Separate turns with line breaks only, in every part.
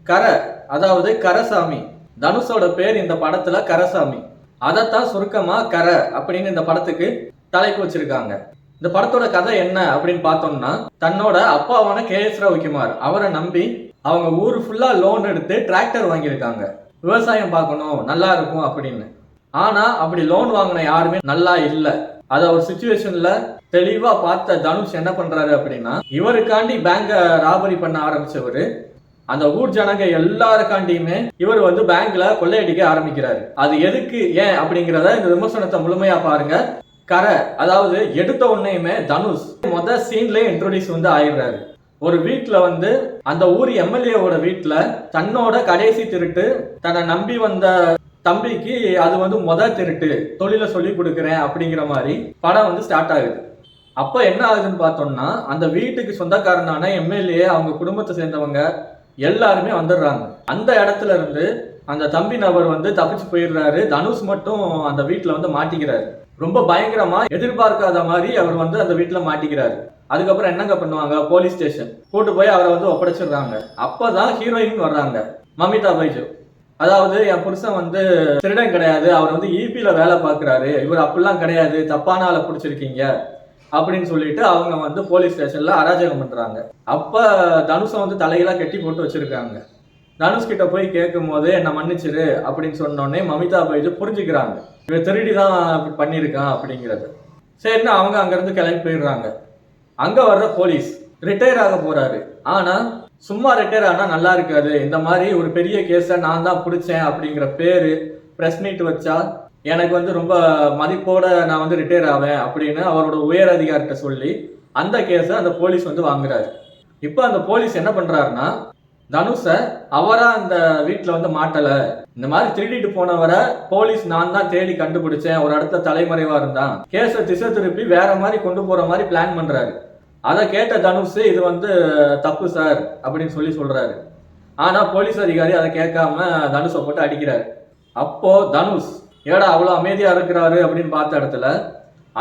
கரை, அதாவது கரசாமி. தனுஷோட பேர் இந்த படத்துல கரசாமி. அதைத்தான் சுருக்கமா கரை அப்படின்னு இந்த படத்துக்கு தலைப்பு வச்சிருக்காங்க. இந்த படத்தோட கதை என்ன அப்படின்னு பார்த்தோம்னா, தன்னோட அப்பாவான KS ரவிக்குமார் அவரை நம்பி அவங்க ஊர் ஃபுல்லா லோன் எடுத்து டிராக்டர் வாங்கியிருக்காங்க. விவசாயம் பார்க்கணும், நல்லா இருக்கும் அப்படின்னு. ஆனா அப்படி லோன் வாங்கின யாருமே நல்லா இல்லை. அத ஒரு சிச்சுவேஷன்ல தெளிவா பார்த்த தனுஷ் என்ன பண்றாரு அப்படின்னா, இவருக்காண்டி பேங்க ராபரி பண்ண ஆரம்பிச்சவரு அந்த ஊர் ஜனங்க எல்லாருக்காண்டியுமே இவர் வந்து பேங்க்ல கொள்ளையடிக்க ஆரம்பிக்கிறாரு. அது எதுக்கு, ஏன் அப்படிங்கிறத இந்த விமர்சனத்தை முழுமையா பாருங்க. கரை, அதாவது எடுத்த உடனேயுமே தனுஷ் சீன்ல இன்ட்ரோடியூஸ் வந்து ஆயிடுறாரு. ஒரு வீட்டுல வந்து அந்த ஊர் MLAவோட வீட்டுல தன்னோட கடைசி திருட்டு, தன்னை நம்பி வந்த தம்பிக்கு அது வந்து திருட்டு, தொழில சொல்லி கொடுக்குறேன் அப்படிங்கிற மாதிரி படம் வந்து ஸ்டார்ட் ஆகுது. அப்ப என்ன ஆகுதுன்னு பார்த்தோம்னா, அந்த வீட்டுக்கு சொந்தக்காரனான MLA அவங்க குடும்பத்தை சேர்ந்தவங்க எல்லாருமே வந்துடுறாங்க. அந்த இடத்துல இருந்து அந்த தம்பி நபர் வந்து தப்பிச்சு போயிடுறாரு. தனுஷ் மட்டும் அந்த வீட்டுல வந்து மாட்டிக்கிறாரு. ரொம்ப பயங்கரமா எதிர்பார்க்காத மாதிரி அவர் வந்து அந்த வீட்டுல மாட்டிக்கிறாரு. அதுக்கப்புறம் என்னங்க பண்ணுவாங்க, போலீஸ் ஸ்டேஷன் கூட்டு போய் அவரை வந்து ஒப்படைச்சிடுறாங்க. அப்பதான் ஹீரோயின் வர்றாங்க, மமிதா பைஜு. அதாவது என் புருஷன் வந்து திருடன் கிடையாது, அவர் வந்து EPல வேலை பார்க்கிறாரு, இவர் அப்படிலாம் கிடையாது, தப்பான ஆளை பிடிச்சிருக்கீங்க அப்படின்னு சொல்லிட்டு அவங்க வந்து போலீஸ் ஸ்டேஷன்ல அராஜகம் பண்றாங்க. அப்ப தனுஷை வந்து தலையெல்லாம் கட்டி போட்டு வச்சிருக்காங்க. தனுஷ் கிட்ட போய் கேட்கும் போது என்ன மன்னிச்சிரு அப்படின்னு சொன்னோடனே மமிதா பைஜு புரிஞ்சுக்கிறாங்க, இவன் திருடிதான் பண்ணியிருக்கான் அப்படிங்கிறது. சரின்னு அவங்க அங்கிருந்து கிளம்பி போயிடுறாங்க. அங்க வர்ற போலீஸ் ரிட்டையர் ஆக போறாரு. ஆனா சும்மா ரிட்டையர் ஆனா நல்லா இருக்காது, இந்த மாதிரி ஒரு பெரிய கேஸை நான் தான் பிடிச்சேன் அப்படிங்கிற பேரு பிரஸ் மீட் வச்சா எனக்கு வந்து ரொம்ப மதிப்போட நான் வந்து ரிட்டையர் ஆவேன் அப்படின்னு அவரோட உயர் அதிகாரிட்ட சொல்லி அந்த கேஸை அந்த போலீஸ் வந்து வாங்குறாரு. இப்போ அந்த போலீஸ் என்ன பண்றாருன்னா, தனுஷை அவரா அந்த வீட்டில் வந்து மாட்டல, இந்த மாதிரி திருடிட்டு போனவரை போலீஸ் நான் தான் தேடி கண்டுபிடிச்சேன், ஒரு இடத்துல தலைமறைவா இருந்தான், கேஸை திசை திருப்பி வேற மாதிரி கொண்டு போற மாதிரி பிளான் பண்றாரு. அதை கேட்ட தனுஷ் இது வந்து தப்பு சார் அப்படின்னு சொல்லி சொல்றாரு. ஆனா போலீஸ் அதிகாரி அதை கேட்காம தனுஷை போட்டு அடிக்கிறாரு. அப்போ தனுஷ் ஏடா அவ்வளோ அமைதியா இருக்கிறாரு அப்படின்னு பார்த்த இடத்துல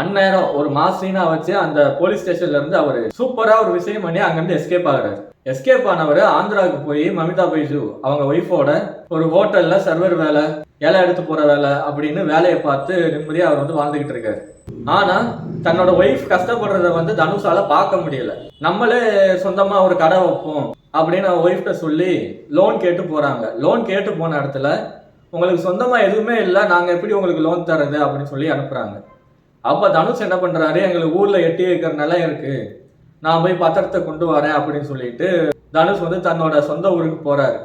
அந்நேரம் ஒரு மாசீனா வச்சு அந்த போலீஸ் ஸ்டேஷன்ல இருந்து அவரு சூப்பரா ஒரு விஷயம் பண்ணி அங்கிருந்து எஸ்கேப் ஆகுறாரு. எஸ்கேப் ஆனவர் ஆந்திராவுக்கு போய் மமிதா பைஜு அவங்க ஒய்ஃபோட ஒரு ஹோட்டல்ல சர்வர் வேலை, இலை எடுத்து போற வேலை அப்படின்னு வேலையை பார்த்து நிம்மதியா அவர் வந்து வாழ்ந்துகிட்டு இருக்காரு. ஆனா தன்னோட ஒய்ஃப் கஷ்டப்படுறத வந்து தனுஷால பார்க்க முடியல. நம்மளே சொந்தமா ஒரு கடை வைப்போம் அப்படின்னு ஒய்ஃப்ட சொல்லி லோன் கேட்டு போறாங்க. லோன் கேட்டு போன இடத்துல உங்களுக்கு சொந்தமா எதுவுமே இல்லை, நாங்க எப்படி உங்களுக்கு லோன் தர்றது அப்படின்னு சொல்லி அனுப்புறாங்க. அப்ப தனுஷ் என்ன பண்றாரு, எங்களுக்கு ஊர்ல 8 ஏக்கர் நிலம் இருக்கு, நான் போய் பத்திரத்தை கொண்டு வரேன் அப்படின்னு சொல்லிட்டு தனுஷ் வந்து தன்னோட சொந்த ஊருக்கு போறாரு.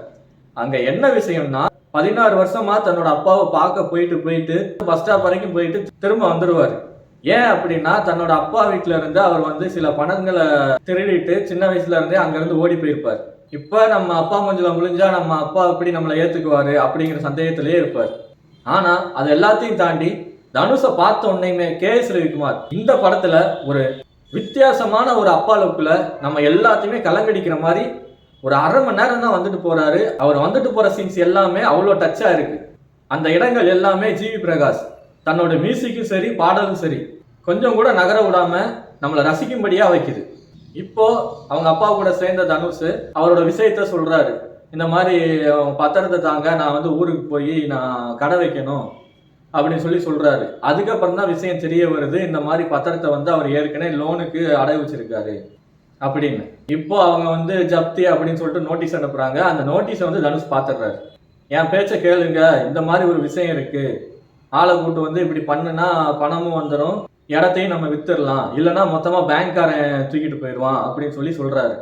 அங்க என்ன விஷயம்னா, 16 வருஷமா தன்னோட அப்பாவை பார்க்க போயிட்டு பஸ் ஸ்டாப் வரைக்கும் போயிட்டு திரும்ப வந்துடுவாரு. ஏன் அப்படின்னா, தன்னோட அப்பா வீட்டுல இருந்து அவர் வந்து சில பணங்களை திருடிட்டு சின்ன வயசுல இருந்தே அங்கிருந்து ஓடி போயிருப்பார். இப்ப நம்ம அப்பா மஞ்சள முழிஞ்சா நம்ம அப்பா எப்படி நம்மளை ஏத்துக்குவாரு அப்படிங்கிற சந்தேகத்திலேயே இருப்பார். ஆனா அது எல்லாத்தையும் தாண்டி தனுஷை பார்த்த உடனேயுமே KS ரவிக்குமார் இந்த படத்துல ஒரு வித்தியாசமான ஒரு அப்பா லுக்ல நம்ம எல்லாத்தையுமே கலங்கடிக்கிற மாதிரி ஒரு அரை மணி நேரம் தான் வந்துட்டு போறாரு. அவர் வந்துட்டு போற சீன்ஸ் எல்லாமே அவ்வளோ டச்சா இருக்கு. அந்த இடங்கள் எல்லாமே GV பிரகாஷ் தன்னோட மியூசிக்கும் சரி பாடலும் சரி கொஞ்சம் கூட நகர விடாம நம்மளை ரசிக்கும்படியா வைக்குது. இப்போ அவங்க அப்பா கூட சேர்ந்த தனுஷ் அவரோட விஷயத்த சொல்றாரு, இந்த மாதிரி பத்திரத்தை தாங்க, நான் வந்து ஊருக்கு போய் நான் கடை வைக்கணும் அப்படின்னு சொல்லி சொல்றாரு. அதுக்கப்புறம் தான் விஷயம் தெரிய வருது, இந்த மாதிரி பத்திரத்தை வந்து அவர் ஏற்கனவே லோனுக்கு அடை வச்சிருக்காரு அப்படின்னு. இப்போ அவங்க வந்து ஜப்தி அப்படின்னு சொல்லிட்டு நோட்டீஸ் அனுப்புறாங்க. அந்த நோட்டீஸை வந்து தனுஷ் பார்த்துடுறாரு. என் பேச்சை கேளுங்க, இந்த மாதிரி ஒரு விஷயம் இருக்கு, ஆளை கூட்டு வந்து இப்படி பண்ணுனா பணமும் வந்துடும், இடத்தையும் நம்ம வித்துடலாம், இல்லைன்னா மொத்தமா பேங்க்காரன் தூக்கிட்டு போயிடுவான் அப்படின்னு சொல்லி சொல்றாரு.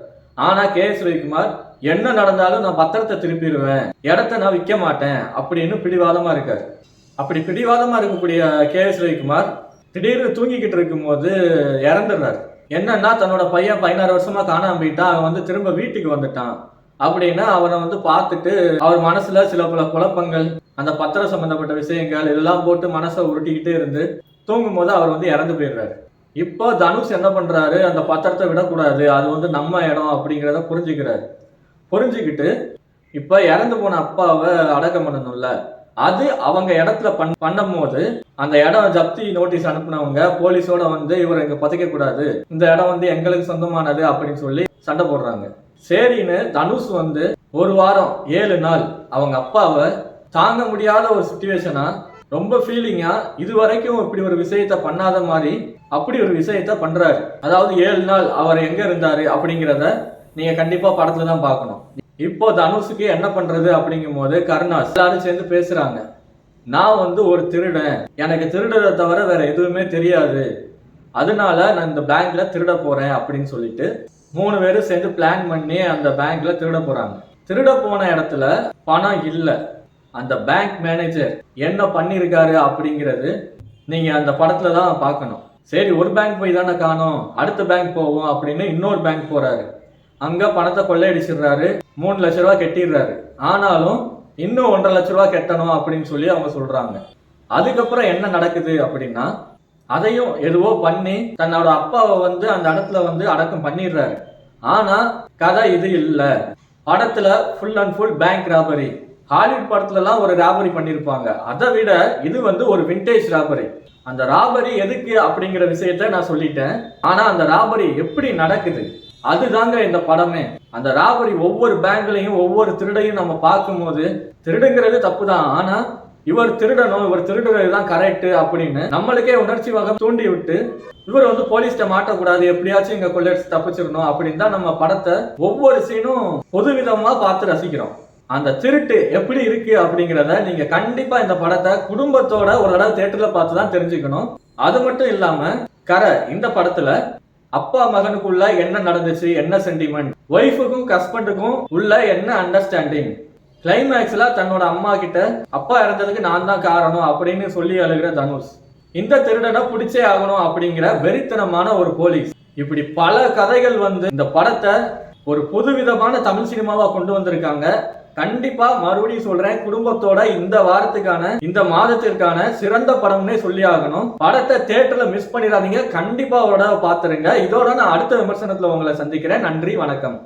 ஆனா KS ரவிக்குமார் என்ன நடந்தாலும் நான் பத்திரத்தை திருப்பிடுவேன், இடத்த நான் விற்க மாட்டேன் அப்படின்னு பிடிவாதமா இருக்காரு. அப்படி பிடிவாதமா இருக்கக்கூடிய KS ரவிக்குமார் திடீர்னு தூங்கிக்கிட்டு இருக்கும் போது இறந்துடுறாரு. என்னன்னா, தன்னோட பையன் 16 வருஷமா காணாம போயிட்டான், அவன் வந்து திரும்ப வீட்டுக்கு வந்துட்டான் அப்படின்னு அவனை வந்து பார்த்துட்டு அவர் மனசுல சில பல குழப்பங்கள், அந்த பத்திரம் சம்பந்தப்பட்ட விஷயங்கள் இதெல்லாம் போட்டு மனசை உருட்டிக்கிட்டே இருந்து தூங்கும் போது அவர் வந்து இறந்து போயிடுறாரு. இப்போ தனுஷ் என்ன பண்றாரு, அந்த பத்திரத்தை விடக்கூடாது, அது வந்து நம்ம இடம் அப்படிங்கிறத புரிஞ்சுக்கிட்டு இப்ப இறந்து போன அப்பாவை அடக்கம் பண்ணணும்ல, அது அவங்க இடத்துல பண்ணும் போது அந்த இடம் ஜப்தி நோட்டீஸ் அனுப்புனவங்க போலீஸோட வந்து இவரை இங்க புதைக்க கூடாது, இந்த இடம் வந்து எங்களுக்கு சொந்தமானது அப்படின்னு சொல்லி சண்டை போடுறாங்க. சரின்னு தனுஷ் வந்து ஒரு வாரம் 7 நாள் அவங்க அப்பாவை தாங்க முடியாத ஒரு சுச்சுவேஷனா ரொம்ப ஃபீலிங்கா இது வரைக்கும் இப்படி ஒரு விஷயத்த பண்ணாத மாதிரி அப்படி ஒரு விஷயத்த பண்றாரு. அதாவது 7 நாள் அவர் எங்க இருந்தாரு அப்படிங்கிறத நீங்க கண்டிப்பா படத்துல தான் பார்க்கணும். இப்போ தனுஷுக்கு என்ன பண்றது அப்படிங்கும் போது கருணாஸ் எல்லாரும் சேர்ந்து பேசுறாங்க. நான் வந்து ஒரு திருடன், எனக்கு திருடுறதை தவிர வேற எதுவுமே தெரியாது, அதனால நான் இந்த பேங்க்ல திருட போறேன் அப்படின்னு சொல்லிட்டு 3 பேரும் சேர்ந்து பிளான் பண்ணி அந்த பேங்க்ல திருட போறாங்க. திருட போன இடத்துல பணம் இல்லை. அந்த பேங்க் மேனேஜர் என்ன பண்ணியிருக்காரு அப்படிங்கிறது நீங்க அந்த படத்துல தான் பார்க்கணும். சரி, ஒரு பேங்க் போய் தானே காணோம், அடுத்த பேங்க் போவோம் அப்படின்னு இன்னொரு பேங்க் போறாரு. அங்க பணத்தை கொள்ளையடிச்சிடுறாரு, 3 லட்ச ரூபா கட்டிடுறாரு. ஆனாலும் இன்னும் 1.5 லட்ச ரூபா கட்டணும் அப்படின்னு சொல்லி அவங்க சொல்றாங்க. அதுக்கப்புறம் என்ன நடக்குது அப்படின்னா, அதையும் எதுவோ பண்ணி தன்னோட அப்பாவை வந்து அந்த இடத்துல வந்து அடக்கம் பண்ணிடுறாரு. ஆனா கதை இது இல்ல. படத்துல full and full bank robbery. Hollywood படத்துல எல்லாம் ஒரு ராபரி பண்ணிருப்பாங்க, அதை விட இது வந்து ஒரு விண்டேஜ் ராபரி. அந்த ராபரி எதுக்கு அப்படிங்கிற விஷயத்த நான் சொல்லிட்டேன். ஆனா அந்த ராபரி எப்படி நடக்குது அதுதாங்க இந்த படமே. அந்த ராபரி ஒவ்வொரு பேங்க்லையும் ஒவ்வொரு திருடையும் நம்ம பார்க்கும்போது திருடுங்கிறது தப்பு தான், ஆனா இவர் திருடணும், இவர் திருடுறது தான் கரெக்ட் அப்படின்னு நம்மளுக்கே உணர்ச்சி வகம் தூண்டி விட்டு இவர் வந்து போலீஸ்ட மாட்டக்கூடாது, எப்படியாச்சும் இங்க கொள்ளையடிச்சு தப்பிச்சிடணும் அப்படின்னு தான் நம்ம படத்தை ஒவ்வொரு சீனும் பொதுவிதமா பார்த்து ரசிக்கிறோம். அந்த திருட்டு எப்படி இருக்கு அப்படிங்கிறத நீங்க கண்டிப்பா இந்த படத்தை குடும்பத்தோட ஒரு தடவை தியேட்டர்ல பார்த்து தான் தெரிஞ்சுக்கணும். அது மட்டும் இல்லாம இந்த படத்துல அப்பா மகனுக்குள்ள என்ன நடந்துச்சு, என்ன சென்டிமெண்ட், ஒய்ஃபுக்கும் ஹஸ்பண்டுக்கும் உள்ள என்ன அண்டர்ஸ்டாண்டிங், கிளைமேக்ஸ்ல தன்னோட அம்மா கிட்ட அப்பா இறந்ததுக்கு நான் தான் காரணம் அப்படின்னு சொல்லி அழுகிற தனுஷ், இந்த திருடனை பிடிச்சே ஆகணும் அப்படிங்கிற வெறித்தனமான ஒரு போலீஸ், இப்படி பல கதைகள் வந்து இந்த படத்தை ஒரு புதுவிதமான தமிழ் சினிமாவா கொண்டு வந்திருக்காங்க. கண்டிப்பா மறுபடியும் சொல்றேன், குடும்பத்தோட இந்த வாரத்துக்கான இந்த மாதத்திற்கான சிறந்த படம்னே சொல்லி ஆகணும். படத்தை தியேட்டர்ல மிஸ் பண்ணிடாதீங்க, கண்டிப்பா அவரோட பாத்துருங்க. இதோட நான் அடுத்த விமர்சனத்துல உங்களை சந்திக்கிறேன். நன்றி, வணக்கம்.